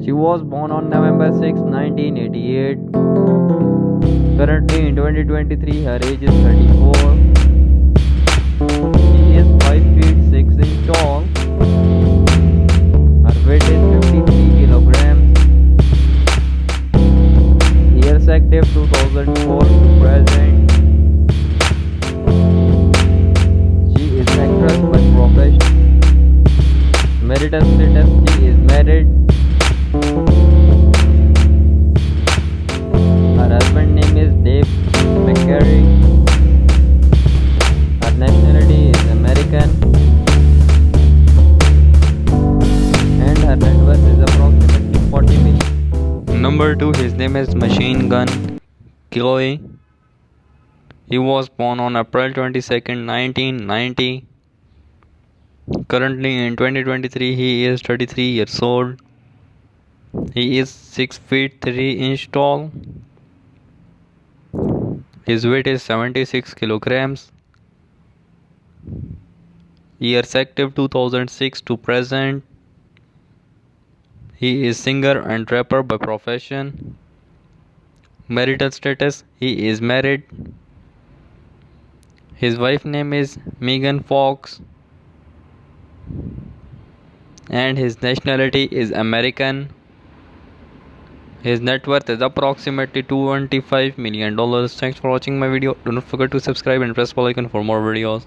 She was born on November 6, 1988. Currently in 2023, her age is 34. She is 5 feet 6 inches tall. Her weight is 53 kilograms. Years active 2004 to present. She is actress by profession. Marital status, she is married. Her husband name is Dave McCary. Her nationality is American. And her net worth is approximately 40 million. Number 2, his name is Machine Gun Kelly. He was born on April 22nd, 1990. Currently in 2023, he is 33 years old. He is 6 feet 3 inches tall. His weight is 76 kilograms. Years active 2006 to present. He is singer and rapper by profession. Marital status, he is married. His wife name is Megan Fox. And his nationality is American. His net worth is approximately $225 million. Thanks for watching my video. Do not forget to subscribe and press bell icon for more videos.